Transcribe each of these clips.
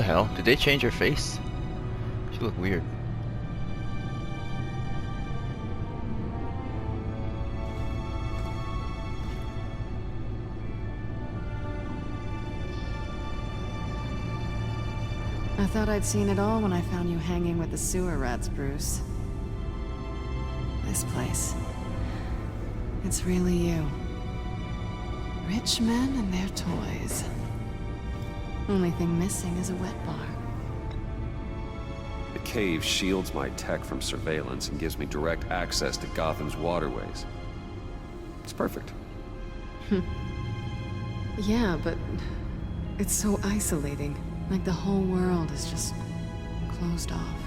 the hell? Did they change her face? She looked weird. I thought I'd seen it all when I found you hanging with the sewer rats, Bruce. This place. It's really you. Rich men and their toys. Only thing missing is a wet bar. The cave shields my tech from surveillance and gives me direct access to Gotham's waterways. It's perfect. Yeah, but it's so isolating. Like the whole world is just closed off.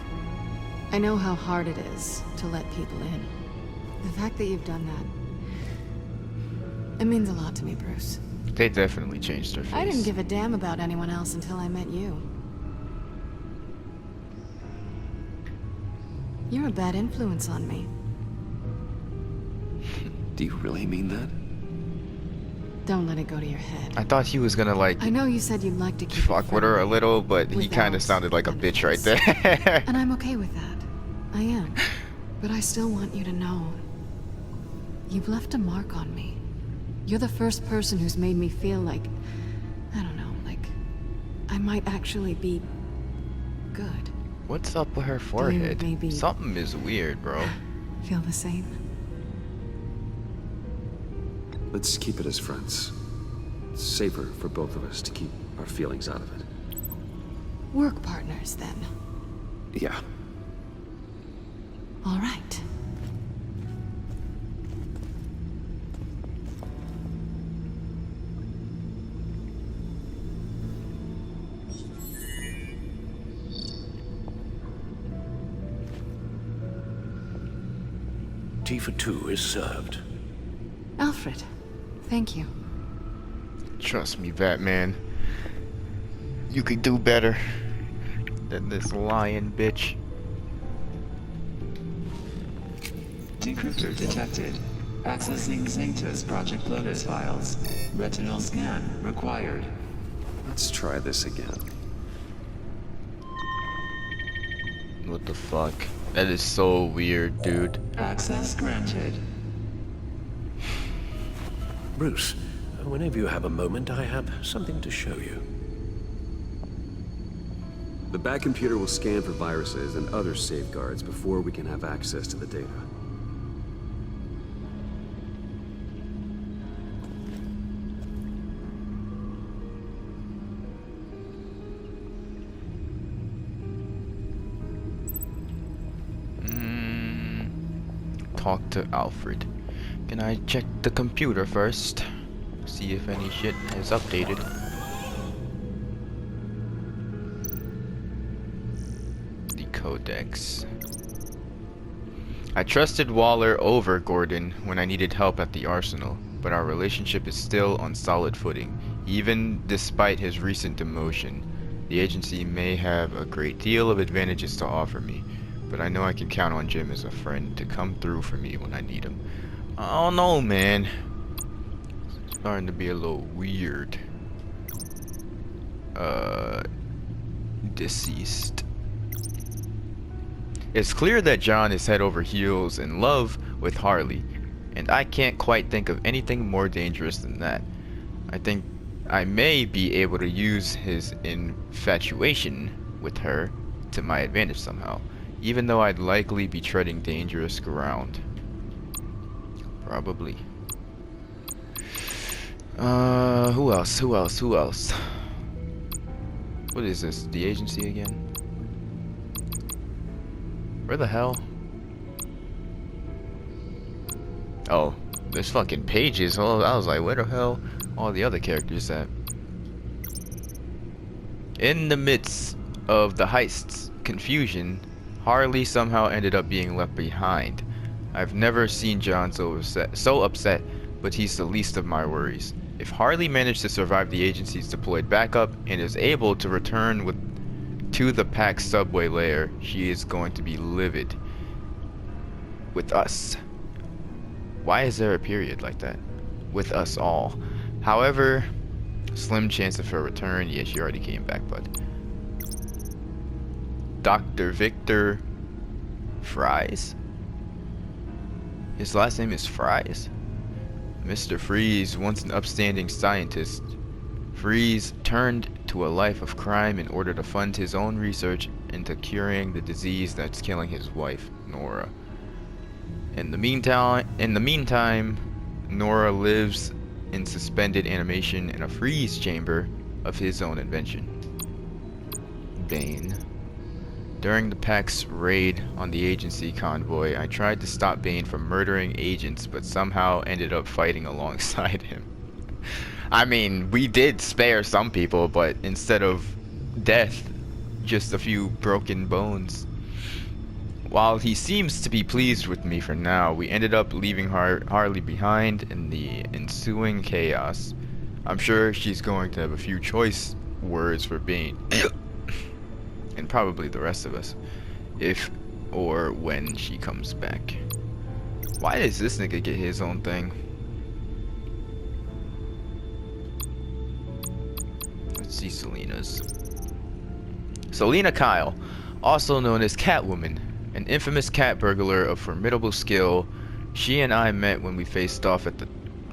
I know how hard it is to let people in. The fact that you've done that, it means a lot to me, Bruce. They definitely changed her face. I didn't give a damn about anyone else until I met you. You're a bad influence on me. Do you really mean that? Don't let it go to your head. I thought he was gonna like I know you said you'd like to keep fuck with her a little, but he kind of without sounded like a bitch right there. And I'm okay with that. I am. But I still want you to know. You've left a mark on me. You're the first person who's made me feel like, I don't know, like I might actually be good. What's up with her forehead? maybe Something is weird, bro. Feel the same? Let's keep it as friends. It's safer for both of us to keep our feelings out of it. Work partners, then. Yeah. All right. Tea for two is served. Alfred, thank you. Trust me, Batman. You could do better than this lying bitch. Decryptor detected. Accessing Xanta's Project Lotus files. Retinal scan required. Let's try this again. What the fuck? That is so weird, dude. Access granted. Bruce, whenever you have a moment, I have something to show you. The Bat computer will scan for viruses and other safeguards before we can have access to the data. Talk to Alfred. Can I check the computer first? See if any shit is updated. The codex. I trusted Waller over Gordon when I needed help at the arsenal, but our relationship is still on solid footing, even despite his recent demotion. The agency may have a great deal of advantages to offer me, but I know I can count on Jim as a friend to come through for me when I need him. I don't know, man. It's starting to be a little weird. Deceased. It's clear that John is head over heels in love with Harley, and I can't quite think of anything more dangerous than that. I think I may be able to use his infatuation with her to my advantage somehow, even though I'd likely be treading dangerous ground. Probably. Who else? Who else? Who else? What is this? The agency again? Where the hell? Oh, there's fucking pages. Oh, I was like, where the hell all the other characters at? In the midst of the heist's confusion, Harley somehow ended up being left behind. I've never seen John so upset, but he's the least of my worries. If Harley managed to survive the agency's deployed backup and is able to return to the pack's subway lair, she is going to be livid with us. Why is there a period like that? With us all. However, slim chance of her return. Yeah, she already came back, but Dr. Victor Fries. His last name is Fries. Mr. Freeze, once an upstanding scientist, Freeze turned to a life of crime in order to fund his own research into curing the disease that's killing his wife, Nora. In the meantime, Nora lives in suspended animation in a freeze chamber of his own invention. Bane. During the PAC's raid on the agency convoy, I tried to stop Bane from murdering agents, but somehow ended up fighting alongside him. I mean, we did spare some people, but instead of death, just a few broken bones. While he seems to be pleased with me for now, we ended up leaving Harley behind in the ensuing chaos. I'm sure she's going to have a few choice words for Bane. And probably the rest of us, if or when she comes back. Why does this nigga get his own thing? Let's see Selina's. Selina Kyle, also known as Catwoman, an infamous cat burglar of formidable skill. She and I met when we faced off at the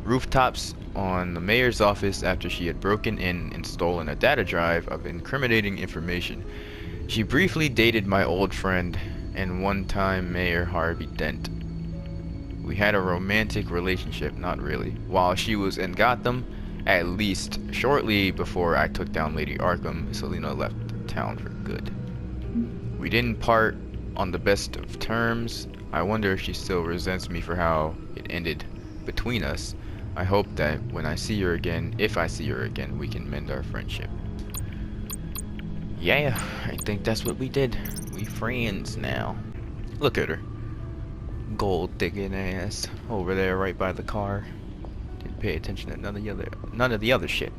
rooftops on the mayor's office after she had broken in and stolen a data drive of incriminating information. She briefly dated my old friend and one-time Mayor Harvey Dent. We had a romantic relationship, not really, while she was in Gotham, at least shortly before I took down Lady Arkham. Selina left town for good. We didn't part on the best of terms. I wonder if she still resents me for how it ended between us. I hope that when I see her again, if I see her again, we can mend our friendship. Yeah, I think that's what we did. We friends now. Look at her. Gold digging ass over there right by the car. Didn't pay attention to none of the other shit.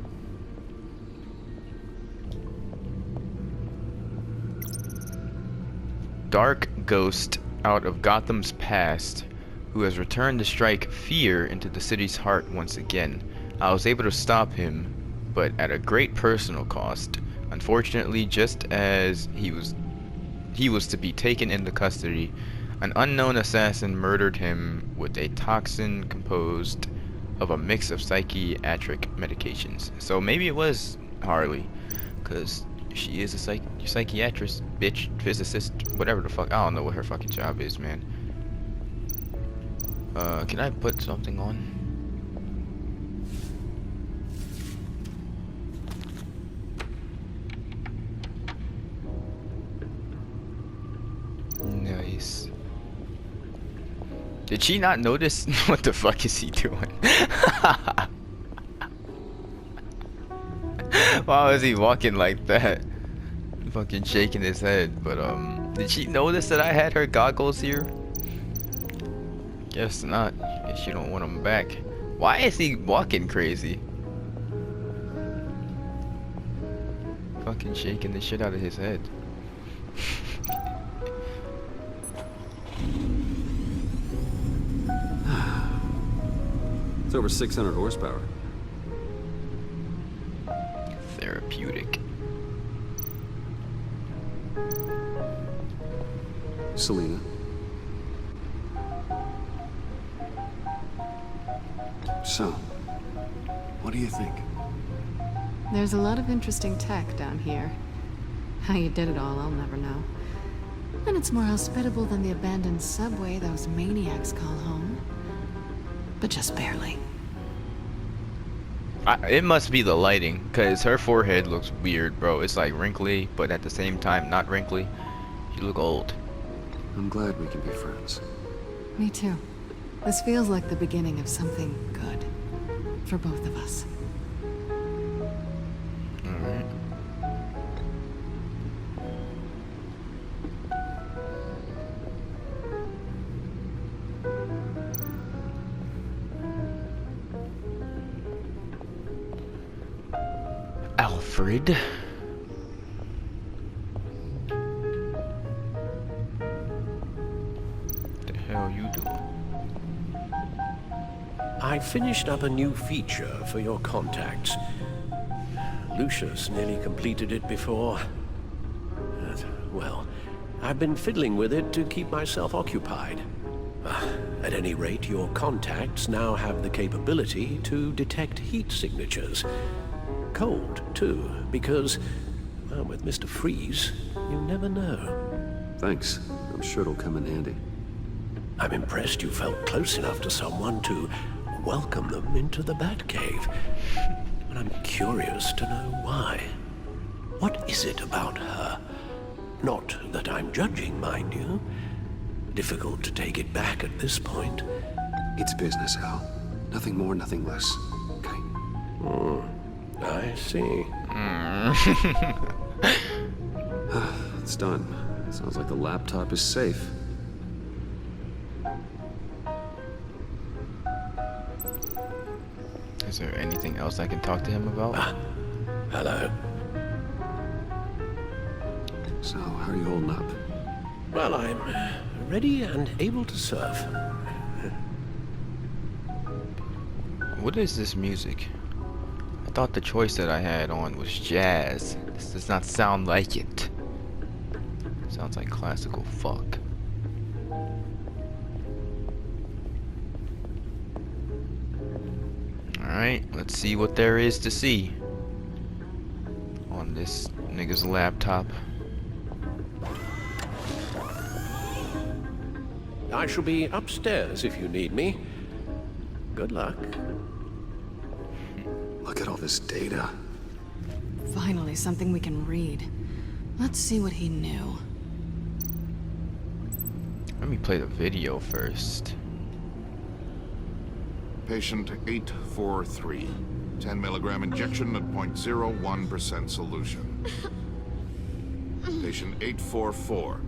Dark ghost out of Gotham's past, who has returned to strike fear into the city's heart once again. I was able to stop him, but at a great personal cost. Unfortunately, just as he was to be taken into custody, an unknown assassin murdered him with a toxin composed of a mix of psychiatric medications. So maybe it was Harley, because she is a psychiatrist, bitch, physicist, whatever the fuck. I don't know what her fucking job is, man. Can I put something on? Nice. Did she not notice? What the fuck is he doing? Why was he walking like that? Fucking shaking his head. But did she notice that I had her goggles here? Guess not. Guess you don't want them back. Why is he walking crazy? Fucking shaking the shit out of his head. It's over 600 horsepower. Therapeutic. Selina. So, what do you think? There's a lot of interesting tech down here. How you did it all, I'll never know. And it's more hospitable than the abandoned subway those maniacs call home. But just barely. It must be the lighting, because her forehead looks weird, bro. It's like wrinkly, but at the same time not wrinkly. You look old. I'm glad we can be friends. Me too. This feels like the beginning of something good. For both of us. Alright. Alfred. The hell you doing? I finished up a new feature for your contacts. Lucius nearly completed it before. Well, I've been fiddling with it to keep myself occupied. At any rate, your contacts now have the capability to detect heat signatures. Cold, too, because, well, with Mr. Freeze, you never know. Thanks. I'm sure it'll come in handy. I'm impressed you felt close enough to someone to welcome them into the Batcave. And I'm curious to know why. What is it about her? Not that I'm judging, mind you. Difficult to take it back at this point. It's business, Al. Nothing more, nothing less. Okay? I see. It's done. Sounds like the laptop is safe. Is there anything else I can talk to him about? Hello. So, how are you holding up? Well, I'm ready and able to serve. What is this music? I thought the choice that I had on was jazz. This does not sound like it. Sounds like classical fuck. Alright, let's see what there is to see on this nigga's laptop. I shall be upstairs if you need me. Good luck. Look at all this data. Finally, something we can read. Let's see what he knew. Let me play the video first. Patient 843. 10 milligram injection at 0.01% solution. Patient 844.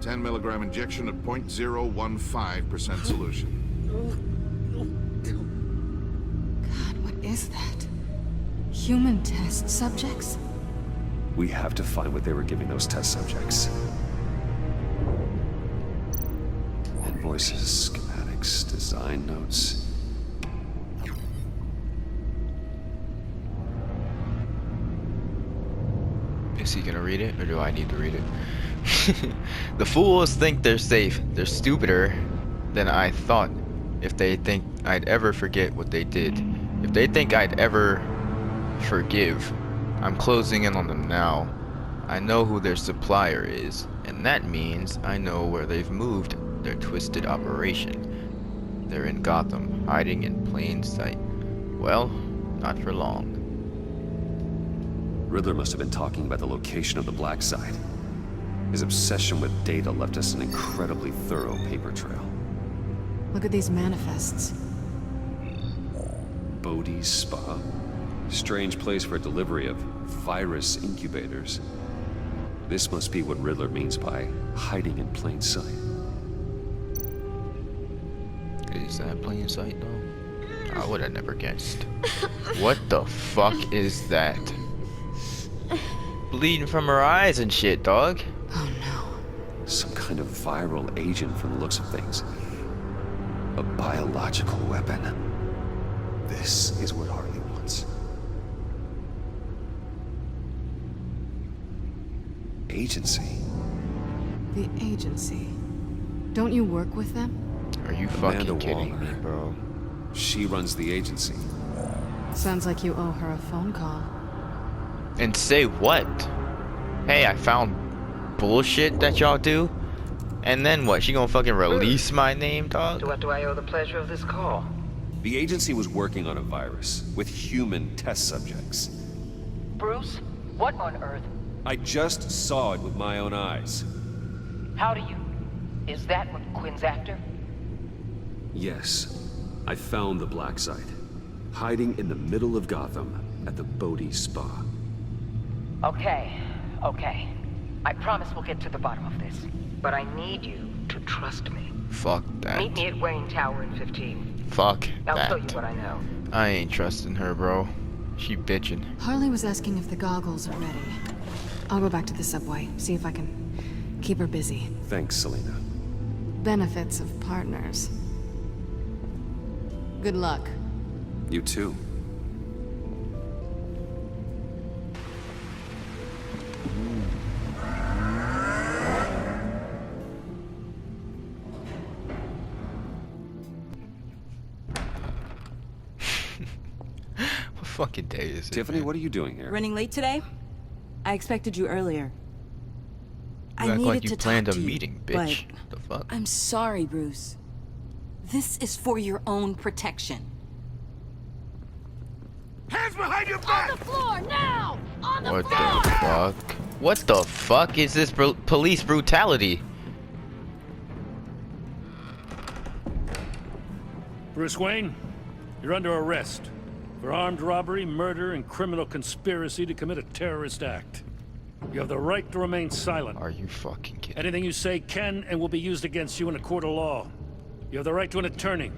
10 milligram injection at 0.015% solution. God, what is that? Human test subjects? We have to find what they were giving those test subjects. Invoices, schematics, design notes. Is he gonna read it, or do I need to read it? The fools think they're safe. They're stupider than I thought. If they think I'd ever forget what they did. If they think I'd ever forgive. I'm closing in on them now. I know who their supplier is, and that means I know where they've moved their twisted operation. They're in Gotham, hiding in plain sight. Well, not for long. Riddler must have been talking about the location of the black site. His obsession with data left us an incredibly thorough paper trail. Look at these manifests. Bodhi's Spa? Strange place for delivery of virus incubators. This must be what Riddler means by hiding in plain sight. Is that plain sight though? I would have never guessed. What the fuck is that? Bleeding from her eyes and shit, dog. Oh no. Some kind of viral agent from the looks of things. A biological weapon. This is what Harley wants. Agency. The agency. Don't you work with them? Are you Amanda fucking kidding me, Waller. bro? She runs the agency. Sounds like you owe her a phone call. And say what? Hey, I found bullshit that y'all do? And then what? She gonna fucking release my name, dog? To what do I owe the pleasure of this call? The agency was working on a virus with human test subjects. Bruce, what on earth? I just saw it with my own eyes. How do you? Is that what Quinn's after? Yes, I found the black site, hiding in the middle of Gotham at the Bodhi Spa. Okay. I promise we'll get to the bottom of this. But I need you to trust me. Fuck that. Meet me at Wayne Tower in 15. Fuck I'll that. show you what I know. I ain't trusting her, bro. She bitching. Harley was asking if the goggles are ready. I'll go back to the subway, see if I can keep her busy. Thanks, Selena. Benefits of partners. Good luck. You too. fucking day is it, Tiffany, man? what are you doing here? Running late today? I expected you earlier. You I act needed like you to planned talk a to you, meeting, but bitch. The fuck? I'm sorry, Bruce. This is for your own protection. Hands behind your back! On the floor, now! On the What floor! the fuck? What the fuck is this police brutality? Bruce Wayne, you're under arrest for armed robbery, murder, and criminal conspiracy to commit a terrorist act. You have the right to remain silent. Are you fucking kidding? Anything you say can and will be used against you in a court of law. You have the right to an attorney.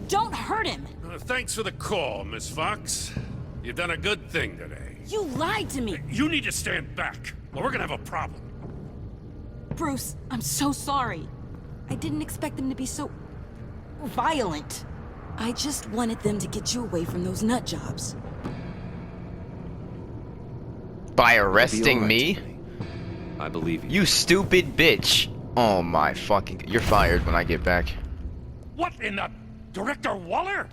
Don't hurt him! Thanks for the call, Miss Fox. You've done a good thing today. You lied to me! You need to stand back, or we're gonna have a problem. Bruce, I'm so sorry. I didn't expect them to be so violent. I just wanted them to get you away from those nut jobs. By You'll be arresting all right, me? Tiffany. I believe you. You stupid bitch. Oh my fucking... You're fired when I get back. What in the... Director Waller?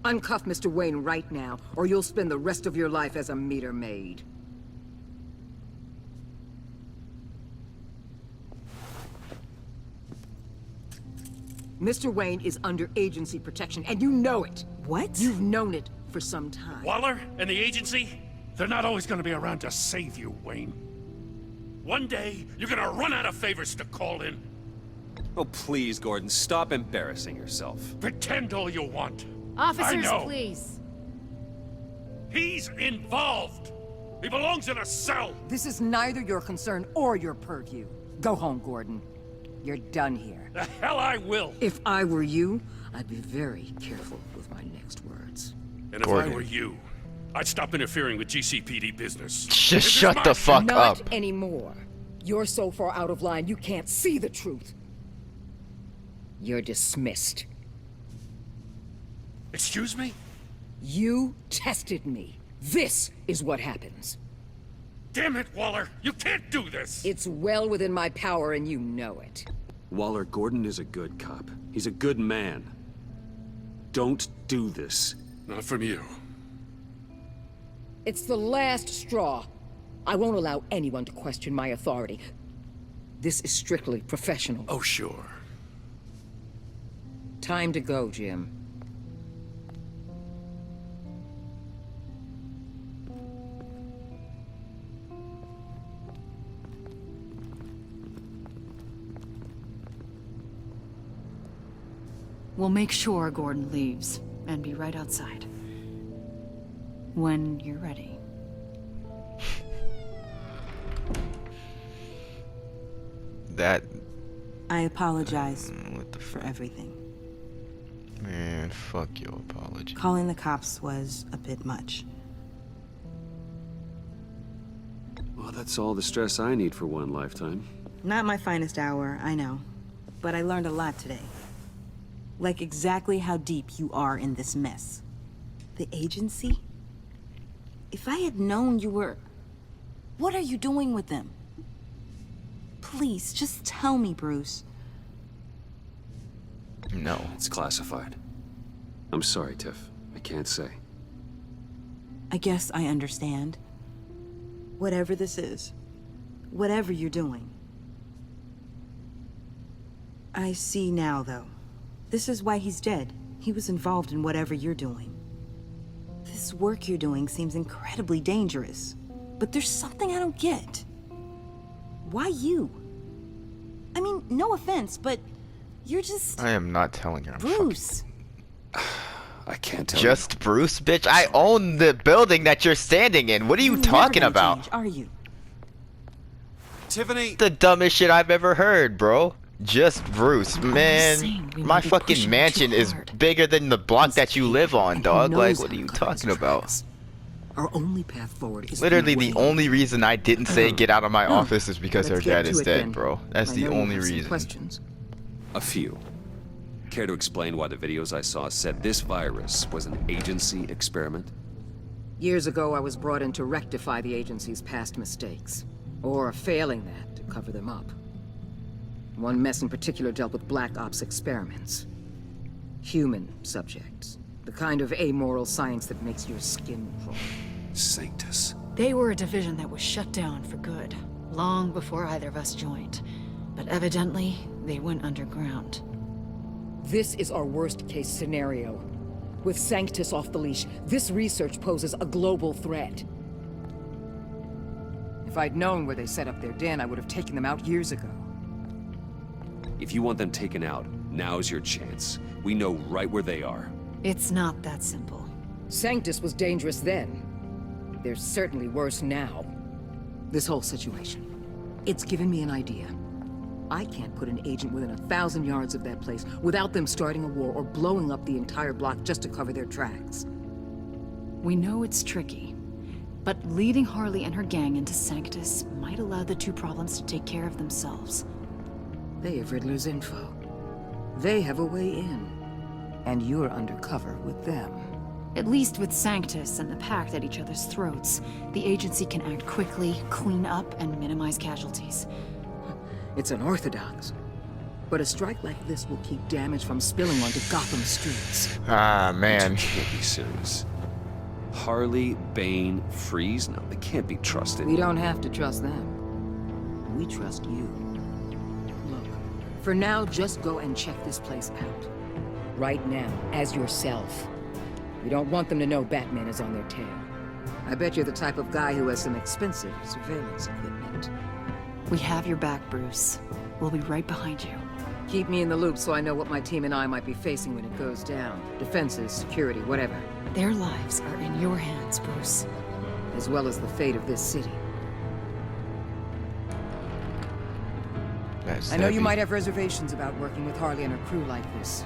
Uncuff Mr. Wayne right now, or you'll spend the rest of your life as a meter maid. Mr. Wayne is under agency protection, and you know it. What? You've known it for some time. Waller and the agency? They're not always gonna be around to save you, Wayne. One day, you're gonna run out of favors to call in. Oh, please, Gordon, stop embarrassing yourself. Pretend all you want. Officers, I know. please. He's involved. He belongs in a cell. This is neither your concern or your purview. Go home, Gordon. You're done here. The hell I will. If I were you, I'd be very careful with my next words. And if Gordon. I were you, I'd stop interfering with GCPD business. Just This is shut my the fuck Not up. anymore. You're so far out of line, you can't see the truth. You're dismissed. Excuse me? You tested me. This is what happens. Damn it, Waller! You can't do this! It's well within my power and you know it. Waller, Gordon is a good cop. He's a good man. Don't do this. Not from you. It's the last straw. I won't allow anyone to question my authority. This is strictly professional. Oh, sure. Time to go, Jim. We'll make sure Gordon leaves and be right outside. When you're ready. That... I apologize What the for fuck? everything. Man, fuck your apology. Calling the cops was a bit much. Well, that's all the stress I need for one lifetime. Not my finest hour, I know. But I learned a lot today. Like exactly how deep you are in this mess. The agency? If I had known you were... What are you doing with them? Please, just tell me, Bruce. No. It's classified. I'm sorry, Tiff. I can't say. I guess I understand. Whatever this is. Whatever you're doing. I see now, though. This is why he's dead. He was involved in whatever you're doing. This work you're doing seems incredibly dangerous. But there's something I don't get. Why you? I mean, no offense, but you're just... I am not telling her. I'm Bruce. I can't tell Just Bruce, bitch? I own the building that you're standing in. What are you You're never talking gonna about? change, are you? you. Tiffany! The dumbest shit I've ever heard, bro. Just Bruce, man. saying we My might be fucking pushing mansion too is hard. bigger than the block that you live on, And he dog. Like, knows what are I'm you cutting talking his about? tracks. Our only path forward is Literally, through the Wayne. only reason I didn't say get out of my office is because her Let's get dad to is it dead, then. bro. That's I the know you only have some reason. questions. A few. Care to explain why the videos I saw said this virus was an agency experiment? Years ago, I was brought in to rectify the agency's past mistakes. Or failing that, to cover them up. One mess in particular dealt with Black Ops experiments. Human subjects. The kind of amoral science that makes your skin crawl. Sanctus. They were a division that was shut down for good, long before either of us joined. But evidently, they went underground. This is our worst-case scenario. With Sanctus off the leash, this research poses a global threat. If I'd known where they set up their den, I would have taken them out years ago. If you want them taken out, now's your chance. We know right where they are. It's not that simple. Sanctus was dangerous then. They're certainly worse now. This whole situation, it's given me an idea. I can't put an agent within 1,000 yards of that place without them starting a war or blowing up the entire block just to cover their tracks. We know it's tricky, but leading Harley and her gang into Sanctus might allow the two problems to take care of themselves. They have Riddler's info. They have a way in. And you're undercover with them. At least with Sanctus and the Pact at each other's throats, the agency can act quickly, clean up, and minimize casualties. It's unorthodox. But a strike like this will keep damage from spilling onto Gotham streets. Ah, man. You can't be serious. Harley, Bane, Freeze? No, they can't be trusted. We don't have to trust them. We trust you. Look, for now, just go and check this place out. Right now, as yourself. We don't want them to know Batman is on their tail. I bet you're the type of guy who has some expensive surveillance equipment. We have your back, Bruce. We'll be right behind you. Keep me in the loop so I know what my team and I might be facing when it goes down. Defenses, security, whatever. Their lives are in your hands, Bruce. As well as the fate of this city. I know you might have reservations about working with Harley and her crew like this.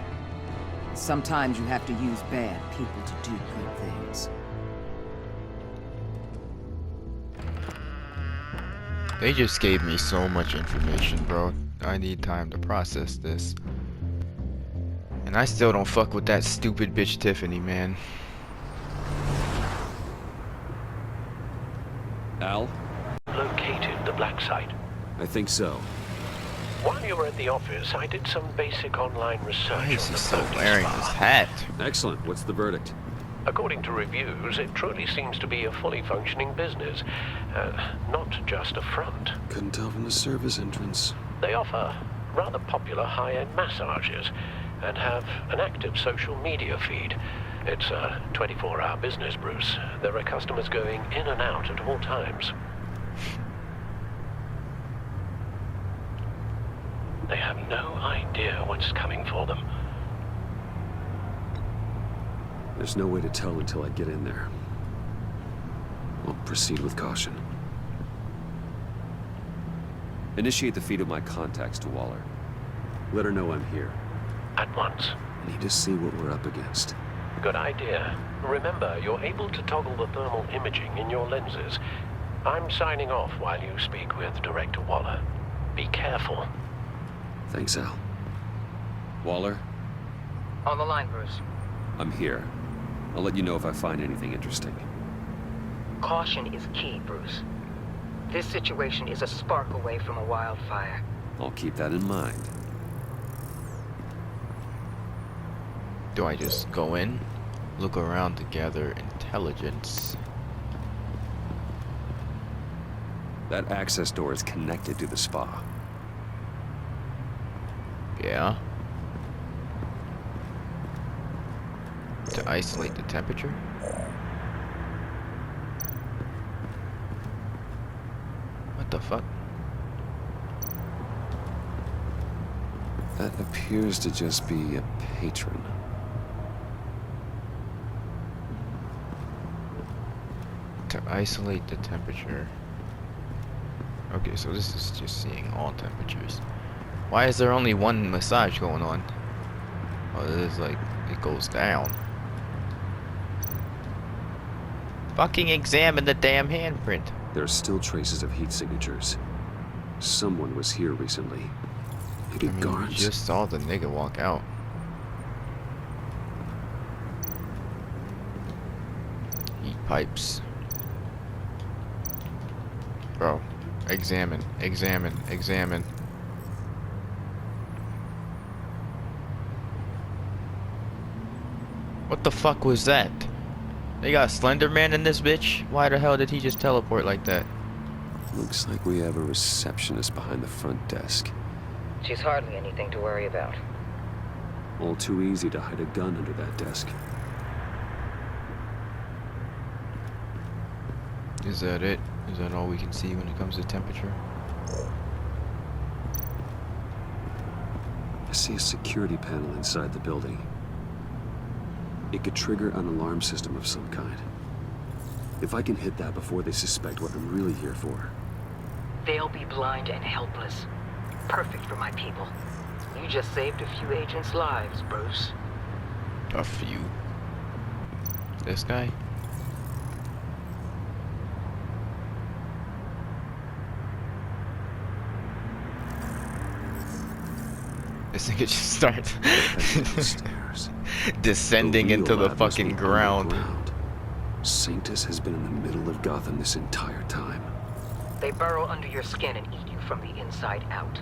Sometimes you have to use bad people to do good things. They just gave me so much information, bro. I need time to process this. And I still don't fuck with that stupid bitch Tiffany, man. Al? Located the black site? I think so. While you were at the office, I did some basic online research. Why is on he the so Bodhi wearing Spa. his hat? Excellent. What's the verdict? According to reviews, it truly seems to be a fully functioning business, not just a front. Couldn't tell from the service entrance. They offer rather popular high-end massages and have an active social media feed. It's a 24-hour business, Bruce. There are customers going in and out at all times. They have no idea what's coming for them. There's no way to tell until I get in there. I'll proceed with caution. Initiate the feed of my contacts to Waller. Let her know I'm here. At once. I need to see what we're up against. Good idea. Remember, you're able to toggle the thermal imaging in your lenses. I'm signing off while you speak with Director Waller. Be careful. Thanks, Al. Waller? On the line, Bruce. I'm here. I'll let you know if I find anything interesting. Caution is key, Bruce. This situation is a spark away from a wildfire. I'll keep that in mind. Do I just go in, look around to gather intelligence? That access door is connected to the spa. Yeah. To isolate the temperature? What the fuck? That appears to just be a patron. To isolate the temperature. Okay, so this is just seeing all temperatures. Why is there only one massage going on? Oh, it is like, it goes down. Fucking examine the damn handprint. There are still traces of heat signatures. Someone was here recently. Maybe I mean, guards? we just saw the nigga walk out. Heat pipes. Bro, examine, examine, examine. What the fuck was that? They got Slender Man in this bitch? Why the hell did he just teleport like that? Looks like we have a receptionist behind the front desk. She's hardly anything to worry about. All too easy to hide a gun under that desk. Is that it? Is that all we can see when it comes to temperature? I see a security panel inside the building. It could trigger an alarm system of some kind. If I can hit that before they suspect what I'm really here for. They'll be blind and helpless. Perfect for my people. You just saved a few agents' lives, Bruce. A few. This guy? This nigga just starts descending into the fucking ground. Sanctus has been in the middle of Gotham this entire time. They burrow under your skin and eat you from the inside out.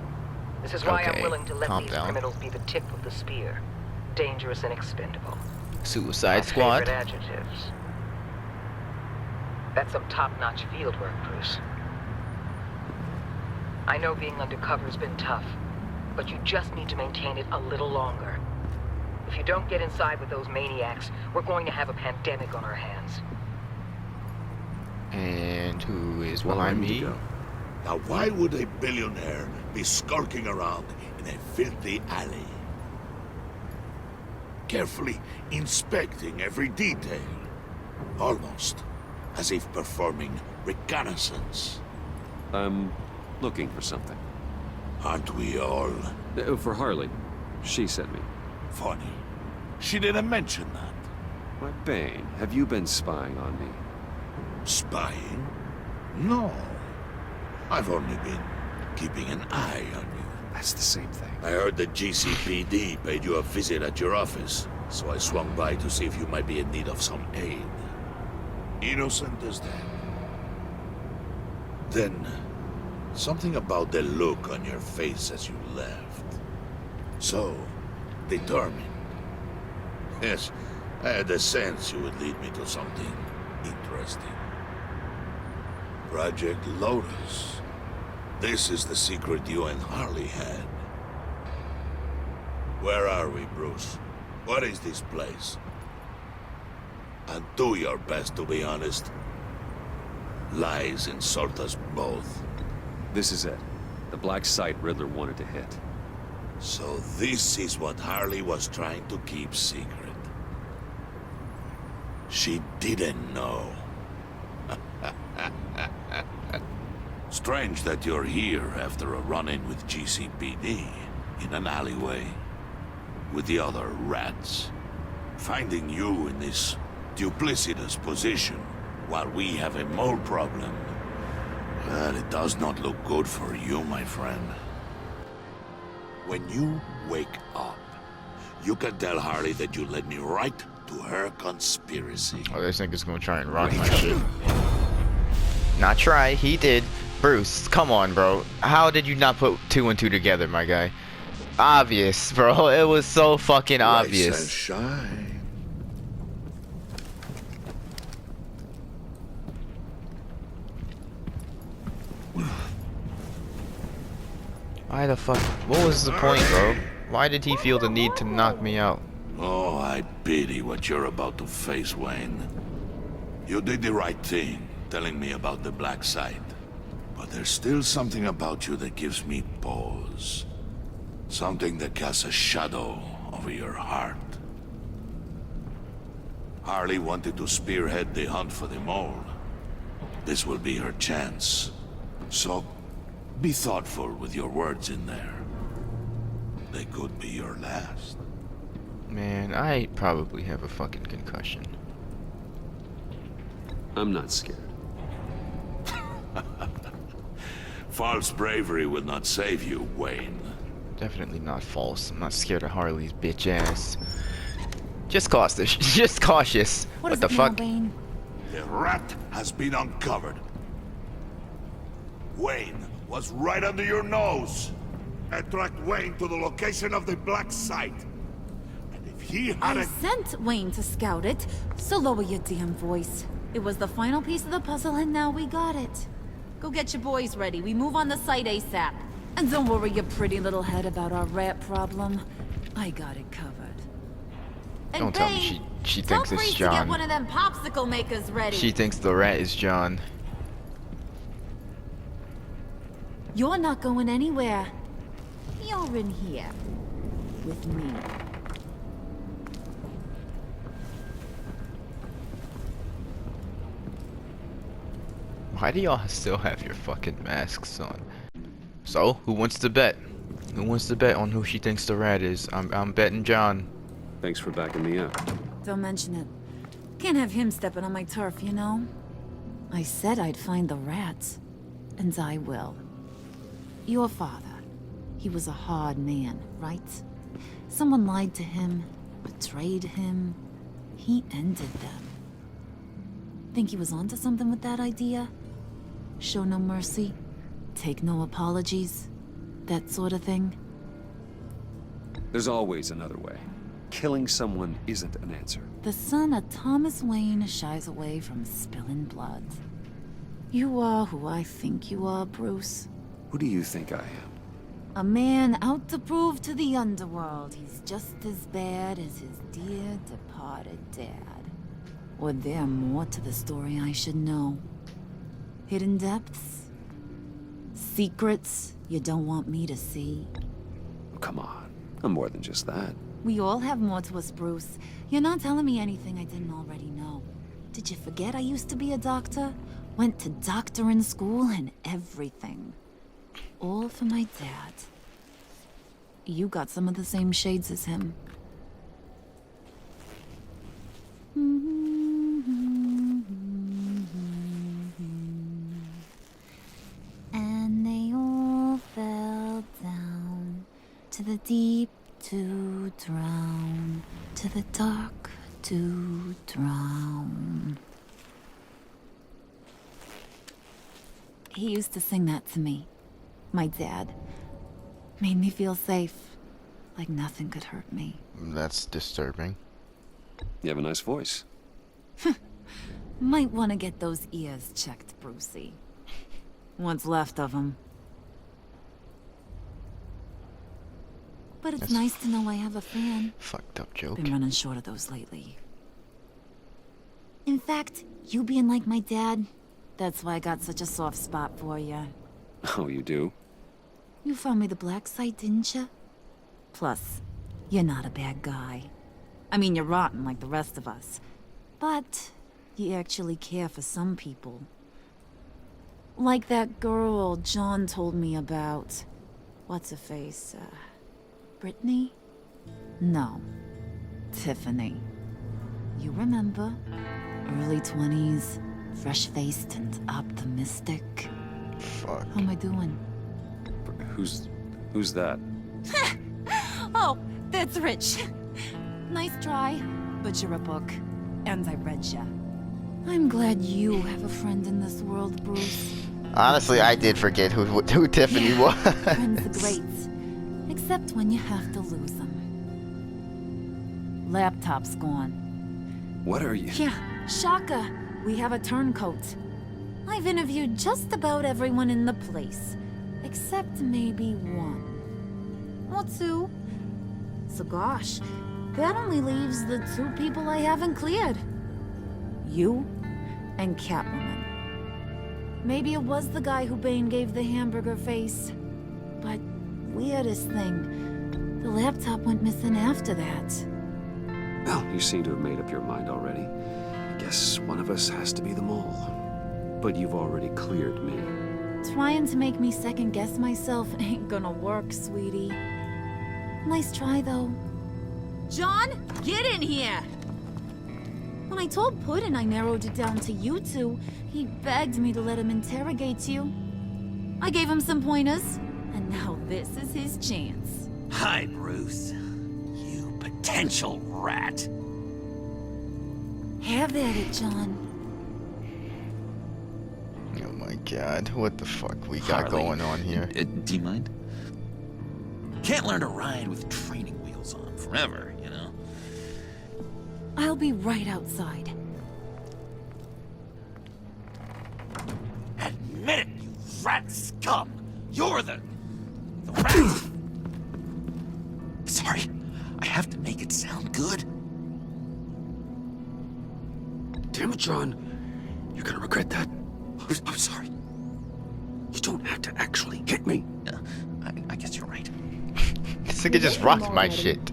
This is why I'm willing to let these criminals be the tip of the spear. Dangerous and expendable. Suicide My Squad. favorite adjectives. That's some top-notch field work, Bruce. I know being undercover's been tough, but you just need to maintain it a little longer. If you don't get inside with those maniacs, we're going to have a pandemic on our hands. And who is behind me? Now why would a billionaire be skulking around in a filthy alley? Carefully inspecting every detail. Almost as if performing reconnaissance. I'm looking for something. Aren't we all? For Harley. She sent me. Funny. She didn't mention that. Why, Bane, have you been spying on me? Spying? No. I've only been keeping an eye on you. That's the same thing. I heard the GCPD paid you a visit at your office, so I swung by to see if you might be in need of some aid. Innocent as that. Then, something about the look on your face as you left. So, determined. Yes, I had a sense you would lead me to something interesting. Project Lotus. This is the secret you and Harley had. Where are we, Bruce? What is this place? And do your best to be honest. Lies insult us both. This is it. The black site Riddler wanted to hit. So this is what Harley was trying to keep secret. She didn't know. Strange that you're here after a run-in with GCPD in an alleyway with the other rats. Finding you in this duplicitous position while we have a mole problem. Well, it does not look good for you, my friend. When you wake up, you can tell Harley that you led me right to her conspiracy. Oh, this nigga's gonna try and rock my shit. Not try, he did. Bruce, come on, bro. How did you not put two and two together, my guy? Obvious, bro. It was so fucking obvious. Rise and shine. Why the fuck? What was the point, bro? Why did he feel the need to knock me out? Oh, I pity what you're about to face, Wayne. You did the right thing, telling me about the black site. But there's still something about you that gives me pause. Something that casts a shadow over your heart. Harley wanted to spearhead the hunt for the mole. This will be her chance. So, be thoughtful with your words in there. They could be your last. Man, I probably have a fucking concussion. I'm not scared. False bravery will not save you, Wayne. Definitely not false. I'm not scared of Harley's bitch ass. Just cautious. Just cautious. What the fuck? The rat has been uncovered. Wayne was right under your nose. Attract Wayne to the location of the black site. And if he had I a... sent Wayne to scout it, so lower your damn voice. It was the final piece of the puzzle and now we got it. Go get your boys ready. We move on the site ASAP. And don't worry your pretty little head about our rat problem. I got it covered. And Don't tell me she thinks it's to get John. one of them popsicle makers ready. She thinks the rat is John. You're not going anywhere. You're in here. With me. Why do y'all still have your fucking masks on? So, who wants to bet? Who wants to bet on who she thinks the rat is? I'm betting John. Thanks for backing me up. Don't mention it. Can't have him stepping on my turf, you know? I said I'd find the rats. And I will. Your father. He was a hard man, right? Someone lied to him, betrayed him. He ended them. Think he was onto something with that idea? Show no mercy? Take no apologies? That sort of thing? There's always another way. Killing someone isn't an answer. The son of Thomas Wayne shies away from spilling blood. You are who I think you are, Bruce. Who do you think I am? A man out to prove to the underworld he's just as bad as his dear departed dad. Or there more to the story I should know? Hidden depths? Secrets you don't want me to see? Oh, come on. I'm more than just that. We all have more to us, Bruce. You're not telling me anything I didn't already know. Did you forget I used to be a doctor? Went to doctoring school and everything. All for my dad. You got some of the same shades as him. And they all fell down to the deep to drown, to the dark to drown. He used to sing that to me. My dad. Made me feel safe. Like nothing could hurt me. That's disturbing. You have a nice voice. Might want to get those ears checked, Brucey. What's left of them. But it's nice to know I have a fan. Fucked up joke. Been running short of those lately. In fact, you being like my dad, that's why I got such a soft spot for you. Oh, you do? You found me the black site, didn't you? Plus, you're not a bad guy. I mean, you're rotten like the rest of us. But you actually care for some people. Like that girl John told me about. What's her face? Brittany? No. Tiffany. You remember? Early 20s, fresh-faced and optimistic. Fuck. How am I doing? Who's that? Oh, that's Rich. Nice try, but you're a book, and I read ya. I'm glad you have a friend in this world, Bruce. Honestly, I did forget who Tiffany was. Friends are great, except when you have to lose them. Laptop's gone. What are you? Yeah, shocker. We have a turncoat. I've interviewed just about everyone in the place, except maybe one. Or two. So gosh, that only leaves the two people I haven't cleared. You and Catwoman. Maybe it was the guy who Bane gave the hamburger face. But weirdest thing, the laptop went missing after that. Well, you seem to have made up your mind already. I guess one of us has to be the mole. But you've already cleared me. Trying to make me second guess myself ain't gonna work, sweetie. Nice try, though. John, get in here! When I told Puddin' I narrowed it down to you two, he begged me to let him interrogate you. I gave him some pointers, and now this is his chance. Hi, Bruce. You potential rat. Have at it, John. Oh my god, what the fuck we got going on here? Do you mind? Can't learn to ride with training wheels on forever, you know? I'll be right outside. Admit it, you rat scum! You're the rat! Sorry, I have to make it sound good. Damn it, John. You're gonna regret that. I'm sorry. You don't have to actually hit me. I guess you're right. This nigga just rocked my shit.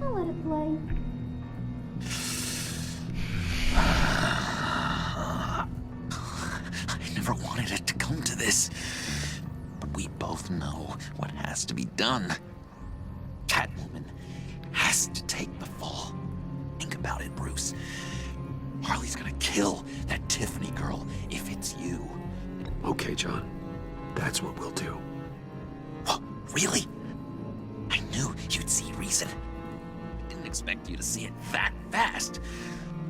I'll let it play. I never wanted it to come to this. But we both know what has to be done. Catwoman has to take the fall. Think about it, Bruce. Harley's gonna kill that Tiffany girl if it's you. Okay, John. That's what we'll do. What? Really? I knew you'd see reason. I didn't expect you to see it that fast.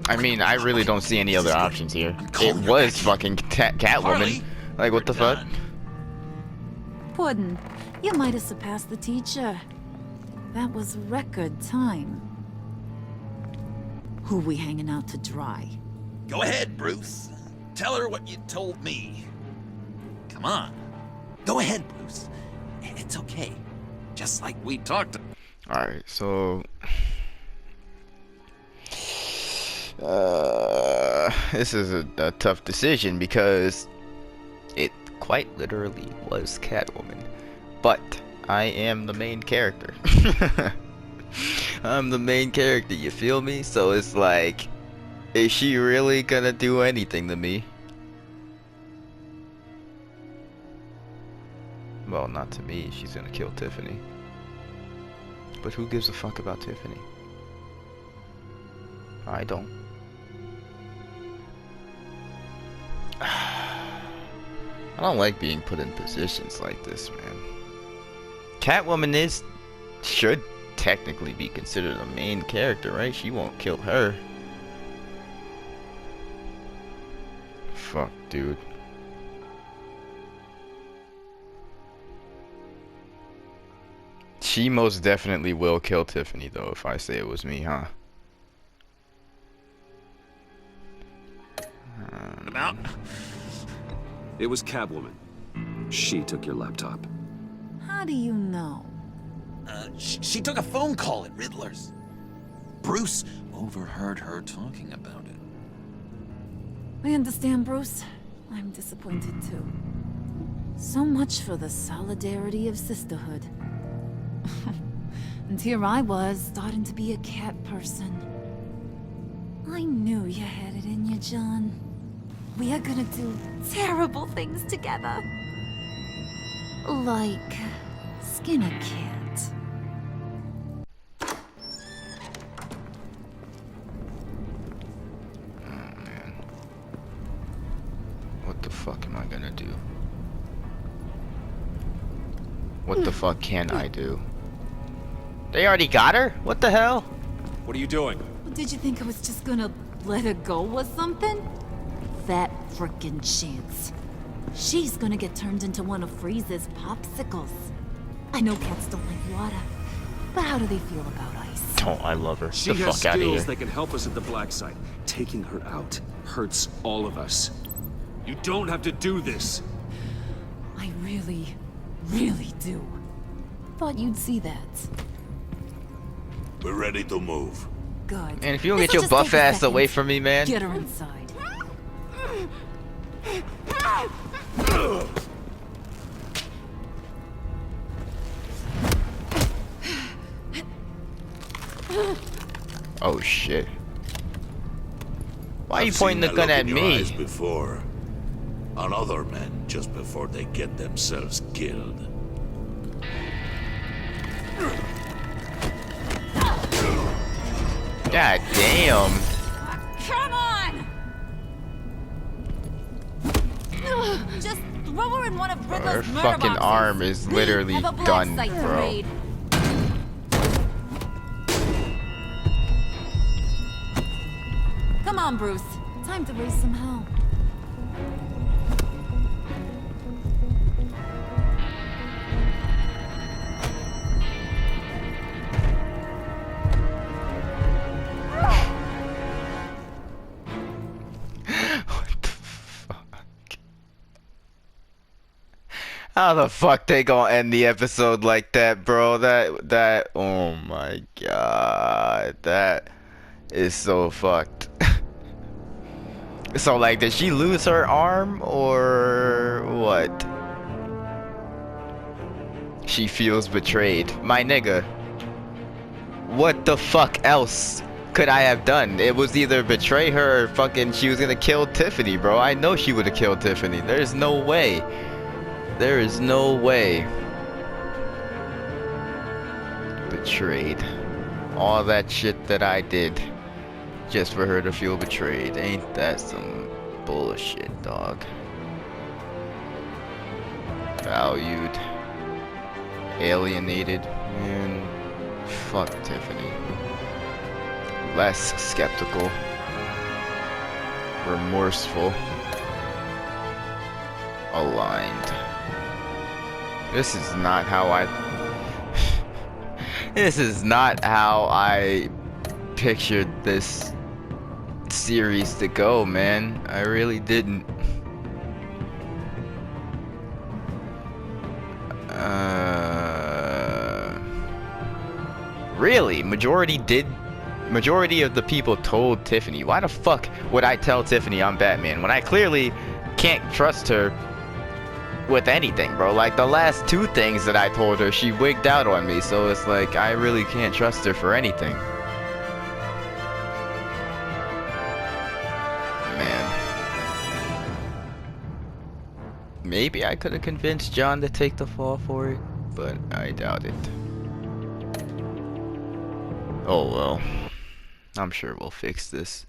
I mean, I really don't see any other options here. It was fucking Catwoman. Like, what the fuck? Puddin', you might have surpassed the teacher. That was record time. Who we hanging out to dry? Go ahead, Bruce. Tell her what you told me. Come on. Go ahead, Bruce. It's okay. Just like we talked. Alright, so... this is a tough decision because it quite literally was Catwoman. But I am the main character. I'm the main character, you feel me? So it's like, is she really gonna do anything to me? Well, not to me, she's gonna kill Tiffany. But who gives a fuck about Tiffany? I don't. I don't like being put in positions like this, man. Catwoman should technically be considered a main character, right? She won't kill her. Fuck, dude. She most definitely will kill Tiffany, though, if I say it was me, huh? About? It was Catwoman. She took your laptop. How do you know? She took a phone call at Riddler's. Bruce overheard her talking about it. I understand, Bruce. I'm disappointed too. So much for the solidarity of sisterhood. And here I was, starting to be a cat person. I knew you had it in you, John. We are gonna do terrible things together. Like skin a cat. Oh man. What the fuck am I gonna do? What the fuck can I do? They already got her? What the hell? What are you doing? Did you think I was just gonna let her go or something? That frickin' chance. She's gonna get turned into one of Freeze's popsicles. I know cats don't like water, but how do they feel about ice? Oh, I love her. She Get the has fuck out of here. skills that can help us at the black site. Taking her out hurts all of us. You don't have to do this. I really, really do. Thought you'd see that. We're ready to move. Good. And if you don't get This'll your just buff take a ass second. away from me, man. Get her inside. Oh shit. Why are you I've pointing seen the that gun look at in your me? eyes before. On other men just before they get themselves killed. God damn. Come on! Just throw her in one of Bro, her Riddler's murder fucking boxes. arm is literally Have a black done, site bro. parade. Come on, Bruce. Time to raise some hell. How the fuck they gonna end the episode like that, bro? Oh my god, that is so fucked. So like, did she lose her arm or what? She feels betrayed. My nigga, what the fuck else could I have done? It was either betray her or fucking she was gonna kill Tiffany, bro. I know she would have killed Tiffany. There's no way. There is no way. Betrayed. All that shit that I did just for her to feel betrayed. Ain't that some bullshit, dog? Valued. Alienated. Man, fuck Tiffany. Less skeptical. Remorseful. Aligned. This is not how I... This is not how I pictured this series to go, man. I really didn't. Really? Majority of the people told Tiffany. Why the fuck would I tell Tiffany I'm Batman when I clearly can't trust her with anything, bro? Like, the last two things that I told her, she wigged out on me, so it's like, I really can't trust her for anything. Man. Maybe I could have convinced John to take the fall for it, but I doubt it. Oh well. I'm sure we'll fix this.